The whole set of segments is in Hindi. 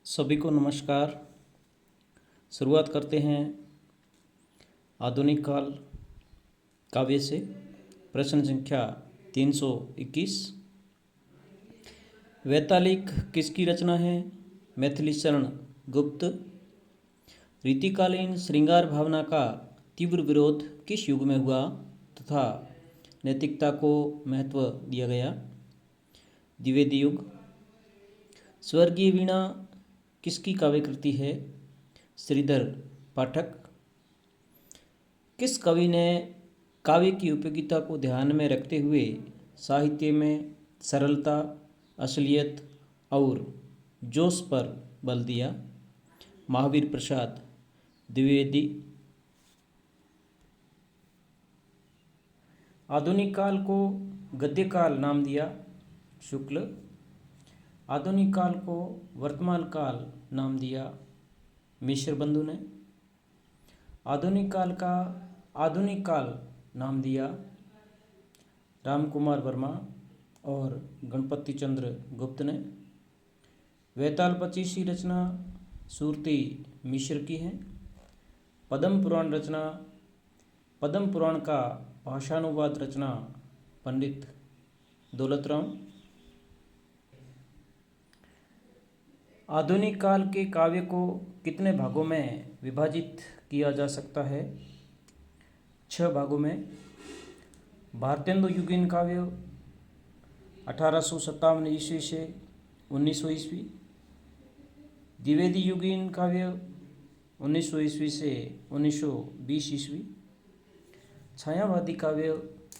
सभी को नमस्कार। शुरुआत करते हैं आधुनिक काल काव्य से। प्रश्न संख्या 321। वैतालिक किसकी रचना है? मैथिलीशरण गुप्त। रीतिकालीन श्रृंगार भावना का तीव्र विरोध किस युग में हुआ तथा नैतिकता को महत्व दिया गया? द्विवेदी युग। स्वर्गीय वीणा किसकी काव्य कृति है? श्रीधर पाठक। किस कवि ने काव्य की उपयोगिता को ध्यान में रखते हुए साहित्य में सरलता, असलियत और जोश पर बल दिया? महावीर प्रसाद द्विवेदी। आधुनिक काल को गद्य काल नाम दिया शुक्ल। आधुनिक काल को वर्तमान काल नाम दिया मिश्र बंधु ने। आधुनिक काल का आधुनिक काल नाम दिया रामकुमार वर्मा और गणपति चंद्र गुप्त ने। वैताल पचीसी रचना सूरती मिश्र की है। पद्म पुराण रचना पद्म पुराण का भाषानुवाद रचना पंडित दौलतराम। आधुनिक काल के काव्य को कितने भागों में विभाजित किया जा सकता है? 6 भागों में। भारतेंदु युगीन काव्य 1857 ईस्वी से 1900 ईस्वी। द्विवेदी युगीन काव्य 1900 ईस्वी से 1920 ईस्वी। छायावादी काव्य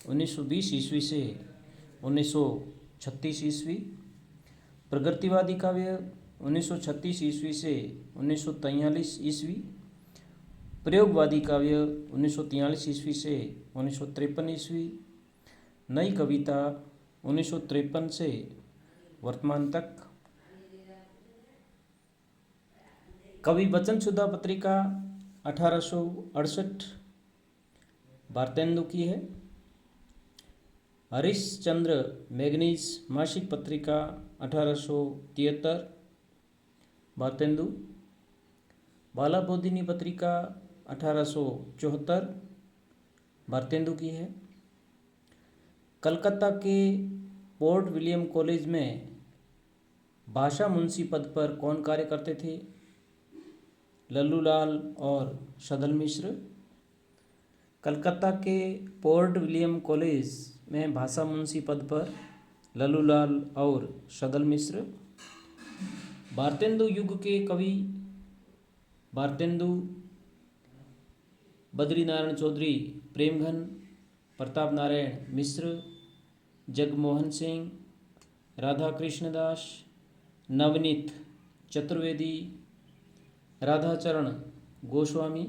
1920 ईस्वी से 1936 ईस्वी। प्रगतिवादी काव्य 1936 ईस्वी से 1943 ईस्वी। प्रयोगवादी काव्य 1943 ईस्वी से 1953 ईस्वी। नई कविता 1953 से वर्तमान तक। कवि वचन सुधा पत्रिका 1868 भारतेंदु की है। हरिश्चंद्र मैगनीज मासिक पत्रिका 1873 भारतेंदु। बालाबोधिनी पत्रिका 1874 भारतेंदु की है। कलकत्ता के पोर्ट विलियम कॉलेज में भाषा मुंशी पद पर कौन कार्य करते थे? लल्लूलाल और सदल मिश्र। कलकत्ता के पोर्ट विलियम कॉलेज में भाषा मुंशी पद पर लल्लूलाल और सदल मिश्र। भारतेंदु युग के कवि भारतेंदु, बद्रीनारायण चौधरी, प्रेमघन, प्रताप नारायण मिश्र, जगमोहन सिंह, राधा कृष्णदास, नवनीत चतुर्वेदी, राधाचरण गोस्वामी।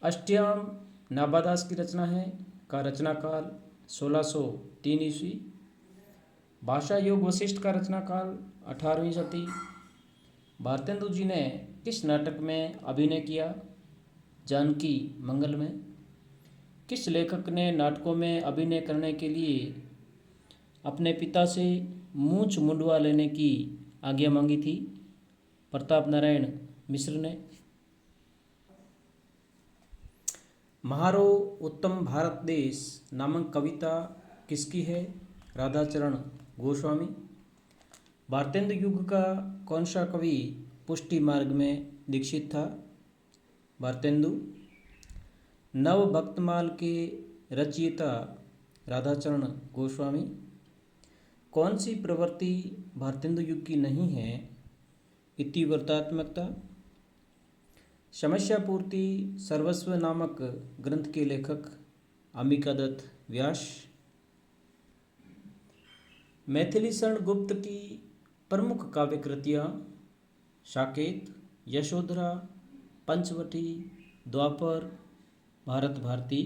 अष्टयाम नाबादास की रचना है का रचनाकाल 1603 ईस्वी। भाषा योग वशिष्ठ का रचनाकाल 18वीं शती। भारतेंदु जी ने किस नाटक में अभिनय किया? जानकी मंगल में। किस लेखक ने नाटकों में अभिनय करने के लिए अपने पिता से मूंछ मुंडवा लेने की आज्ञा मांगी थी? प्रताप नारायण मिश्र ने। म्हारो उत्तम भारत देश नामक कविता किसकी है? राधाचरण गोस्वामी। भारतेंदु युग का कौन सा कवि पुष्टि मार्ग में दीक्षित था? भारतेंदु। नव भक्तमाल के रचयिता राधाचरण गोस्वामी। कौन सी प्रवृत्ति भारतेंदु युग की नहीं है? इतिवृत्तात्मकता। समस्या पूर्ति सर्वस्व नामक ग्रंथ के लेखक अंबिकादत्त व्यास। मैथिलीशरण गुप्त की प्रमुख काव्य कृतियाँ साकेत, यशोधरा, पंचवटी, द्वापर, भारत भारती।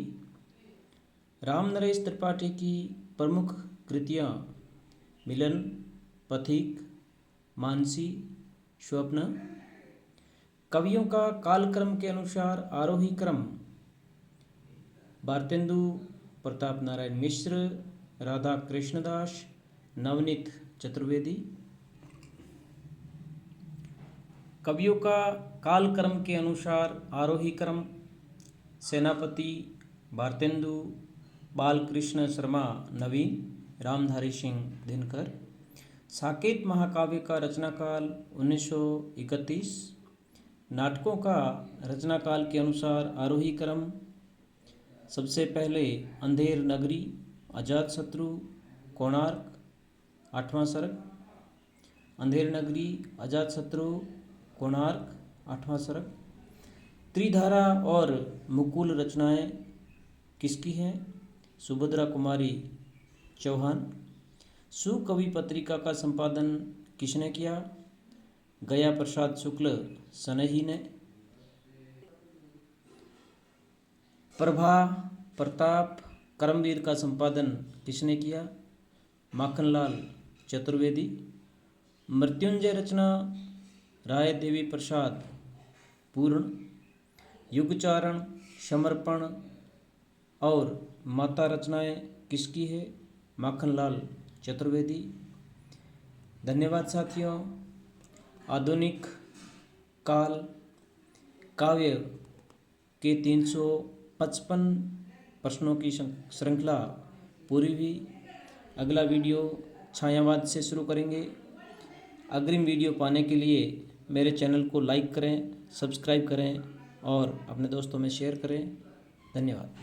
रामनरेश त्रिपाठी की प्रमुख कृतियाँ मिलन, पथिक, मानसी, स्वप्न। कवियों का कालक्रम के अनुसार आरोही क्रम भारतेंदु, प्रताप नारायण मिश्र, राधा कृष्णदास, नवनीत चतुर्वेदी। कवियों का काल क्रम के अनुसार आरोही क्रम सेनापति भारतेंदु, बालकृष्ण शर्मा नवीन, रामधारी सिंह दिनकर। साकेत महाकाव्य का रचनाकाल 1931। नाटकों का रचनाकाल के अनुसार आरोही क्रम सबसे पहले अंधेर नगरी, अजातशत्रु, कोणार्क, 8वां सर्ग। अंधेर नगरी, अजातशत्रु, कोणार्क, 8वां सर्ग। त्रिधारा और मुकुल रचनाएं किसकी हैं? सुभद्रा कुमारी चौहान। सुकवि पत्रिका का संपादन किसने किया? गया प्रसाद शुक्ल सनही ने। प्रभा प्रताप करमवीर का संपादन किसने किया? माखनलाल चतुर्वेदी। मृत्युंजय रचना राय देवी प्रसाद पूर्ण। युगचारण, समर्पण और माता रचनाएं किसकी है? माखनलाल चतुर्वेदी। धन्यवाद साथियों। आधुनिक काल काव्य के 355 प्रश्नों की श्रृंखला पूरी हुई। अगला वीडियो छायावाद से शुरू करेंगे। अग्रिम वीडियो पाने के लिए मेरे चैनल को लाइक करें, सब्सक्राइब करें और अपने दोस्तों में शेयर करें। धन्यवाद।